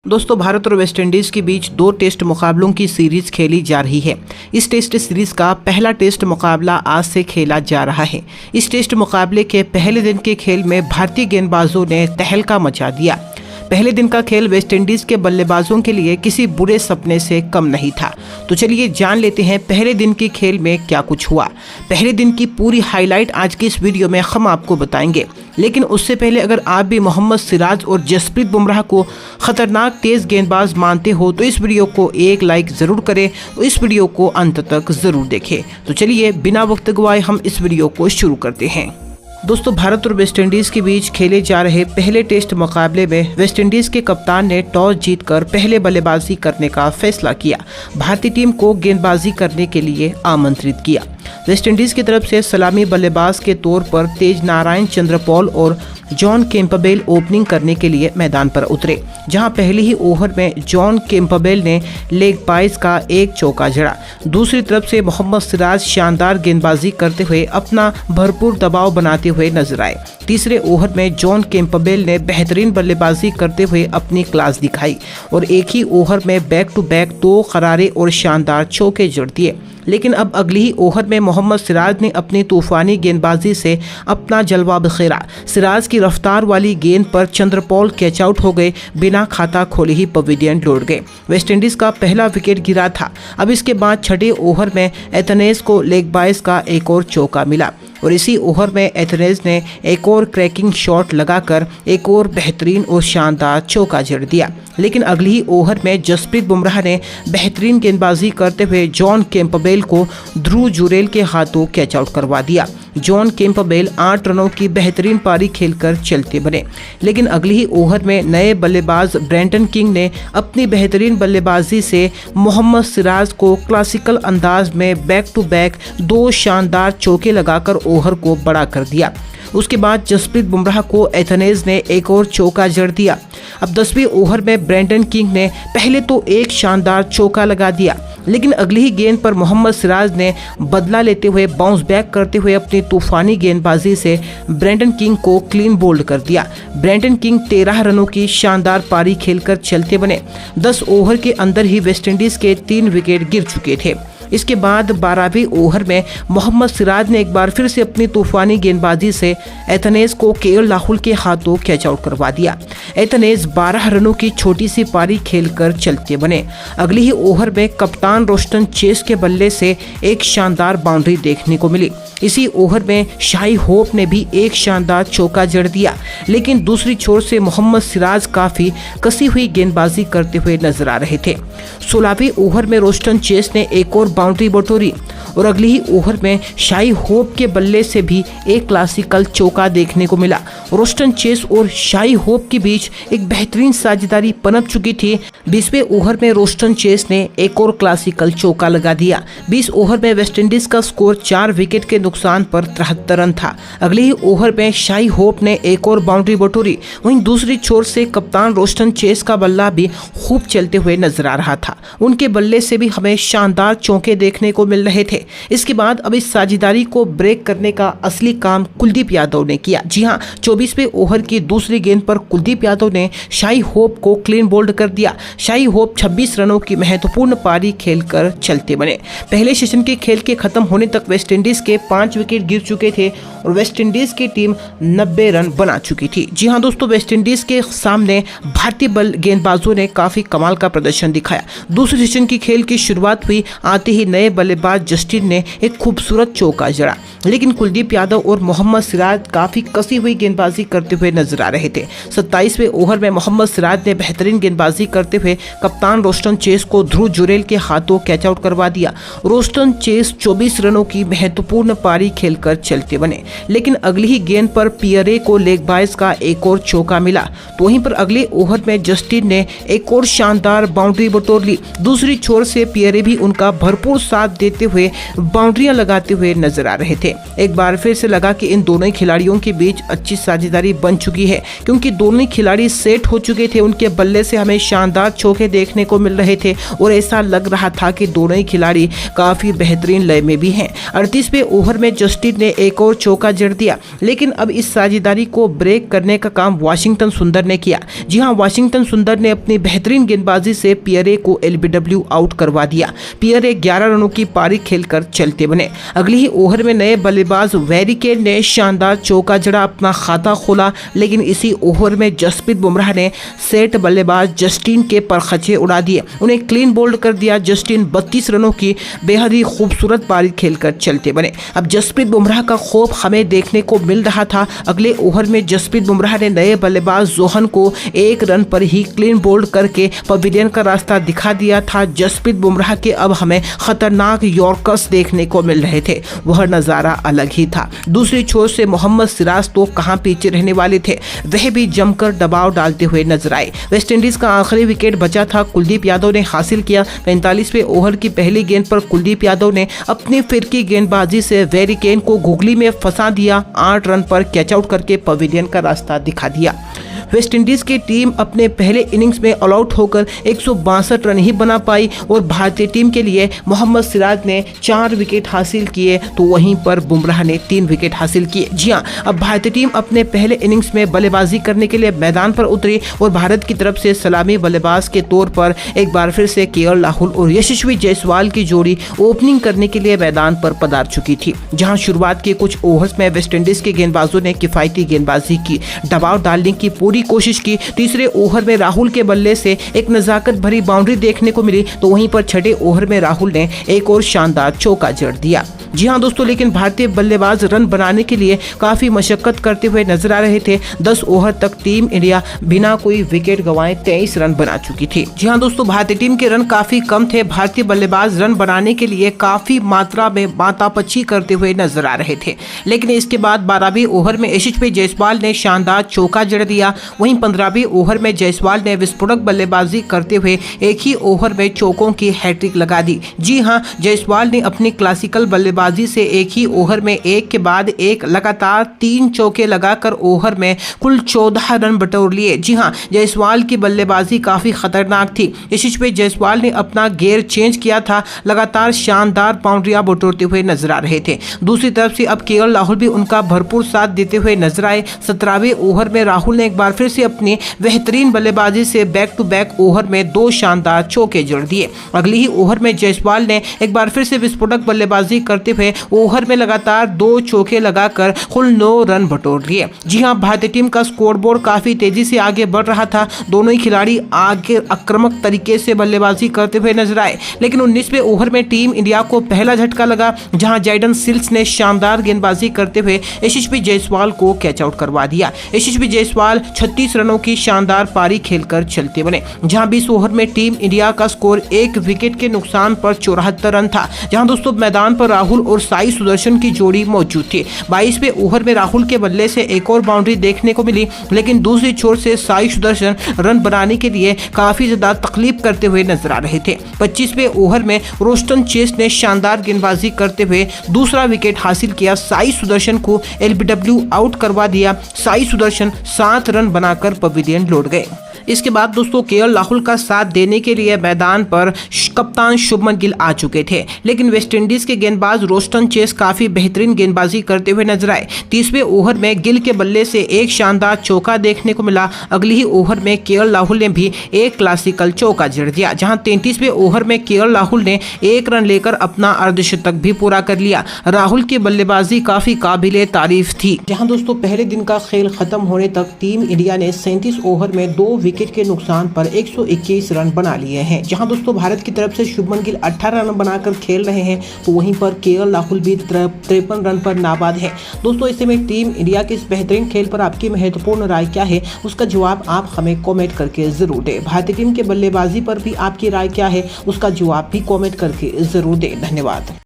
दोस्तों, भारत और वेस्टइंडीज के बीच 2 टेस्ट मुकाबलों की सीरीज खेली जा रही है। इस टेस्ट सीरीज का पहला टेस्ट मुकाबला आज से खेला जा रहा है। इस टेस्ट मुकाबले के पहले दिन के खेल में भारतीय गेंदबाजों ने तहलका मचा दिया। पहले दिन का खेल वेस्टइंडीज के बल्लेबाजों के लिए किसी बुरे सपने से कम नहीं था। तो चलिए जान लेते हैं पहले दिन के खेल में क्या कुछ हुआ। पहले दिन की पूरी हाईलाइट आज की इस वीडियो में हम आपको बताएंगे, लेकिन उससे पहले अगर आप भी मोहम्मद सिराज और जसप्रीत बुमराह को खतरनाक तेज गेंदबाज मानते हो तो इस वीडियो को एक लाइक ज़रूर करें और इस वीडियो को अंत तक ज़रूर देखें। तो चलिए बिना वक्त गवाए हम इस वीडियो को शुरू करते हैं। दोस्तों, भारत और वेस्टइंडीज़ के बीच खेले जा रहे पहले टेस्ट मुकाबले में वेस्टइंडीज़ के कप्तान ने टॉस जीतकर पहले बल्लेबाजी करने का फैसला किया। भारतीय टीम को गेंदबाजी करने के लिए आमंत्रित किया। वेस्टइंडीज़ की तरफ से सलामी बल्लेबाज के तौर पर तेजनारायण चंद्रपॉल और जॉन कैंपबेल ओपनिंग करने के लिए मैदान पर उतरे, जहां पहले ही ओवर में जॉन कैंपबेल ने लेग पाइस का एक चौका जड़ा। दूसरी तरफ से मोहम्मद सिराज शानदार गेंदबाजी करते हुए अपना भरपूर दबाव बनाते हुए नजर आए। तीसरे ओवर में जॉन कैंपबेल ने बेहतरीन बल्लेबाजी करते हुए अपनी क्लास दिखाई और एक ही ओवर में बैक टू बैक 2 करारे और शानदार चौके जड़ दिए। लेकिन अब अगली ही ओवर में मोहम्मद सिराज ने अपनी तूफानी गेंदबाजी से अपना जलवा बिखेरा। सिराज की रफ्तार वाली गेंद पर चंद्रपॉल कैच आउट हो गए, बिना खाता खोले ही पवेलियन लौट गए। वेस्टइंडीज का पहला विकेट गिरा था। अब इसके बाद छठे ओवर में एथनेज को लेग बाइस का एक और चौका मिला और इसी ओवर में एथनेज ने एक और क्रैकिंग शॉट लगाकर एक और बेहतरीन और शानदार चौका जड़ दिया। लेकिन अगली ही ओवर में जसप्रीत बुमराह ने बेहतरीन गेंदबाजी करते हुए जॉन कैंपबेल को ध्रुव जुरेल के हाथों कैच आउट करवा दिया। जॉन कैंपबेल 8 रनों की बेहतरीन पारी खेलकर चलते बने, लेकिन अगली ही ओवर में नए बल्लेबाज ब्रेंटन किंग ने अपनी बेहतरीन बल्लेबाजी से मोहम्मद सिराज को क्लासिकल अंदाज में बैक टू बैक 2 शानदार चौके लगाकर ओवर को बड़ा कर दिया। उसके बाद जसप्रीत बुमराह को एथनेज ने एक और चौका जड़ दिया। अब 10वें ओवर में ब्रेंटन किंग ने पहले तो एक शानदार चौका लगा दिया, लेकिन अगली ही गेंद पर मोहम्मद सिराज ने बदला लेते हुए बाउंस बैक करते हुए अपनी तूफानी गेंदबाजी से ब्रेंटन किंग को क्लीन बोल्ड कर दिया। ब्रेंटन किंग 13 रनों की शानदार पारी खेलकर चलते बने। 10 ओवर के अंदर ही वेस्टइंडीज के 3 विकेट गिर चुके थे। इसके बाद 12वें ओवर में मोहम्मद सिराज ने एक बार फिर से अपनी तूफानी गेंदबाजी से एथनेज को केएल राहुल के हाथों कैच आउट करवा दिया। एथनेज 12 रनों की छोटी सी पारी खेलकर चलते बने। अगली ही ओवर में कप्तान रोस्टन चेस के बल्ले से एक शानदार बाउंड्री देखने को मिली। इसी ओवर में शाही होप ने भी एक शानदार चौका जड़ दिया, लेकिन दूसरी छोर से मोहम्मद सिराज काफी कसी हुई गेंदबाजी करते हुए नजर आ रहे थे। 16वें ओवर में रोस्टन चेस ने एक और बाउंड्री बटोरी और अगली ही ओवर में शाही होप के बल्ले से भी एक क्लासिकल चौका देखने को मिला। रोस्टन चेस और शाही होप के बीच एक बेहतरीन साझेदारी पनप चुकी थी। 20वें ओवर में रोस्टन चेस ने एक और क्लासिकल चौका लगा दिया। 20 ओवर में वेस्टइंडीज का स्कोर 4 विकेट के नुकसान पर 73 रन था। अगले ही ओवर में शाही होप ने एक और बाउंड्री बटोरी। वहीं दूसरी छोर से कप्तान रोस्टन चेस का बल्ला भी खूब चलते हुए नजर आ रहा था। उनके बल्ले से भी हमें शानदार चौके देखने को मिल रहे थे। इसके बाद अब इस साझेदारी को ब्रेक करने का असली काम कुलदीप यादव ने किया। जी हां, 24वें ओवर की दूसरी गेंद पर कुलदीप यादव ने शाही होप को क्लीन बोल्ड कर दिया। शाही होप 26 रनों की महत्वपूर्ण पारी खेलकर चलते बने। पहले सेशन के खेल के खत्म होने तक वेस्टइंडीज के 5 विकेट गिर चुके थे और वेस्टइंडीज की टीम 90 रन बना चुकी थी। जी हां दोस्तों, वेस्टइंडीज के सामने भारतीय गेंदबाजों ने काफी कमाल का प्रदर्शन दिखाया। दूसरे सेशन की खेल की शुरुआत हुई, आते ही नए बल्लेबाज जस्टिन ने एक खूबसूरत चौका जड़ा, लेकिन कुलदीप यादव और मोहम्मद सिराज काफी कसी हुई गेंदबाजी करते हुए नजर आ रहे थे। 27वें ओवर में मोहम्मद सिराज ने बेहतरीन गेंदबाजी करते हुए कप्तान रोस्टन चेस को ध्रुव जुरेल के हाथों कैच आउट करवा दिया। रोस्टन चेस 24 रनों की महत्वपूर्ण पारी खेलकर चलते बने, लेकिन अगली ही गेंद पर पियरे को लेग बाइस का एक और चौका मिला। तो वहीं पर अगले ओवर में जस्टिन ने एक और शानदार बाउंड्री बटोर ली। दूसरी छोर से पियरे भी उनका भरपूर भरपूर साथ देते हुए बाउंड्रियां लगाते हुए नजर आ रहे थे। एक बार फिर से लगा कि इन दोनों ही खिलाड़ियों के बीच अच्छी साझेदारी बन चुकी है, क्योंकि दोनों ही खिलाड़ी सेट हो चुके थे। उनके बल्ले से हमें शानदार चौके देखने को मिल रहे थे और ऐसा लग रहा था कि दोनों ही खिलाड़ी काफी बेहतरीन लय में भी हैं। 38वें ओवर में जस्टिन ने एक और चौका जड़ दिया, लेकिन अब इस साझेदारी को ब्रेक करने का काम वाशिंगटन सुंदर ने किया। जी हां, वाशिंगटन सुंदर ने अपनी बेहतरीन गेंदबाजी से पियरे को एलबीडब्ल्यू आउट करवा दिया। पियरे 11 रनों की पारी खेलकर चलते बने। अगले ही ओवर में नए बल्लेबाज वेरिकेन ने शानदार चौका जड़ा, अपना खाता खोला, लेकिन इसी ओवर में जसप्रीत बुमराह ने सेट बल्लेबाज जस्टिन के परखचे उड़ा दिए, उन्हें क्लीन बोल्ड कर दिया। जस्टिन 32 रनों की बेहद ही खूबसूरत पारी खेलकर चलते बने। अब जसप्रीत बुमराह का खौफ हमें देखने को मिल रहा था। अगले ओवर में जसप्रीत बुमराह ने नए बल्लेबाज जोहन को 1 रन पर ही क्लीन बोल्ड करके पवेलियन का रास्ता दिखा दिया था। जसप्रीत बुमराह के अब हमें खतरनाक यॉर्कर्स देखने को मिल रहे थे, वह नजारा अलग ही था। दूसरी छोर से मोहम्मद सिराज तो कहां पीछे रहने वाले थे, वह भी जमकर दबाव डालते हुए नजर आए। वेस्टइंडीज का आखिरी विकेट बचा था, कुलदीप यादव ने हासिल किया। 45वें ओवर की पहली गेंद पर कुलदीप यादव ने अपनी फिरकी गेंदबाजी से वेरिकेन को गुगली में फंसा दिया। 8 रन पर कैच आउट करके पवेलियन का रास्ता दिखा दिया। वेस्टइंडीज की टीम अपने पहले इनिंग्स में ऑल आउट होकर 162 रन ही बना पाई और भारतीय टीम के लिए मोहम्मद सिराज ने 4 विकेट हासिल किए, तो वहीं पर बुमराह ने 3 विकेट हासिल किए। जी हां, अब भारतीय टीम अपने पहले इनिंग्स में बल्लेबाजी करने के लिए मैदान पर उतरी और भारत की तरफ से सलामी बल्लेबाज के तौर पर एक बार फिर से केएल राहुल और यशस्वी जायसवाल की जोड़ी ओपनिंग करने के लिए मैदान पर पधार चुकी थी। जहां शुरुआत के कुछ ओवर्स में वेस्टइंडीज के गेंदबाजों ने किफायती गेंदबाजी की, दबाव डालने की पूरी कोशिश की। तीसरे ओवर में राहुल के बल्ले से एक नजाकत भरी बाउंड्री देखने को मिली, तो वहीं पर छठे ओवर में राहुल ने एक और शानदार चौका जड़ दिया। जी हां दोस्तों, लेकिन भारतीय बल्लेबाज रन बनाने के लिए काफी मशक्कत करते हुए नजर आ रहे थे। 10 ओवर तक टीम इंडिया बिना कोई विकेट गंवाए 23 रन बना चुकी थी। जी हां दोस्तों, भारतीय टीम के रन काफी कम थे। भारतीय बल्लेबाज रन बनाने के लिए काफी मात्रा में मातापच्ची करते हुए नजर आ रहे थे, लेकिन इसके बाद 12वें ओवर में यशस्वी जायसवाल ने शानदार चौका जड़ दिया। वहीं 15वें ओवर में जायसवाल ने विस्फोटक बल्लेबाजी करते हुए एक ही ओवर में चौकों की हैट्रिक लगा दी। जी हां, जायसवाल ने अपनी क्लासिकल बल्लेबाजी से एक ही ओवर में एक के बाद एक लगातार 3 चौके लगाकर ओवर में कुल 14 रन बटोर लिए। जी हां, जायसवाल की बल्लेबाजी काफी खतरनाक थी। यशस्वी जायसवाल ने अपना गियर चेंज किया था, लगातार शानदार बाउंड्रियां बटोरते हुए नजर आ रहे थे। दूसरी तरफ से अब केएल राहुल भी उनका भरपूर साथ देते हुए नजर आए। 17वें ओवर में राहुल ने एक बार फिर से अपनी बेहतरीन बल्लेबाजी से बैक टू बैक ओवर में 2 शानदार चौके जड़ दिए। अगले ही ओवर में जायसवाल ने एक बार फिर से विस्फोटक बल्लेबाजी करते हुए ओवर में लगातार 2 चौके लगाकर कुल 9 रन बटोर लिए। जी हां, भारतीय टीम का स्कोरबोर्ड काफी तेजी से आगे बढ़ रहा था। दोनों ही खिलाड़ी आगे आक्रामक तरीके से बल्लेबाजी करते हुए नजर आए, लेकिन 19वें ओवर में टीम इंडिया को पहला झटका लगा, जहां जैडन सिल्स ने शानदार गेंदबाजी करते हुए यशस्वी जायसवाल को कैच आउट करवा दिया। यशस्वी जायसवाल 36 रनों की शानदार पारी खेलकर चलते बने। जहां 20 ओवर में टीम इंडिया का स्कोर 1 विकेट के नुकसान पर 74 रन था। जहां दोस्तों मैदान पर राहुल और साई सुदर्शन की जोड़ी मौजूद थी। 22वें ओवर में राहुल के बल्ले से एक और बाउंड्री देखने को मिली, लेकिन दूसरी छोर से साई सुदर्शन रन बनाने के लिए काफी ज्यादा तकलीफ करते हुए नजर आ रहे थे। 25वें ओवर में रोस्टन चेस ने शानदार गेंदबाजी करते हुए दूसरा विकेट हासिल किया। साई सुदर्शन को एलबीडब्ल्यू आउट करवा दिया। साई सुदर्शन 7 रन बनाकर पवेलियन लौट गए। इसके बाद दोस्तों केएल राहुल का साथ देने के लिए मैदान पर कप्तान शुभमन गिल आ चुके थे, लेकिन वेस्टइंडीज के गेंदबाज रोस्टन चेस काफी बेहतरीन गेंदबाजी करते हुए नजर आए। 30वें ओवर में गिल के बल्ले से एक शानदार चौका देखने को मिला। अगले ही ओवर में केएल राहुल ने भी एक क्लासिकल चौका जड़ दिया, जहां 33वें ओवर में केएल राहुल ने 1 रन लेकर अपना अर्धशतक भी पूरा कर लिया। राहुल की बल्लेबाजी काफी काबिले तारीफ थी। जहां दोस्तों पहले दिन का खेल खत्म होने तक टीम इंडिया ने 37 ओवर में 2 विकेट के नुकसान पर 121 रन बना लिए हैं। जहां दोस्तों भारत की तरफ से शुभमन गिल 18 रन बनाकर खेल रहे हैं, तो वहीं पर केएल राहुल भी 53 रन पर नाबाद है। दोस्तों इस समय टीम इंडिया के इस बेहतरीन खेल पर आपकी महत्वपूर्ण राय क्या है, उसका जवाब आप हमें कमेंट करके जरूर दें। भारतीय टीम के बल्लेबाजी पर भी आपकी राय क्या है, उसका जवाब भी कमेंट करके जरूर दें। धन्यवाद।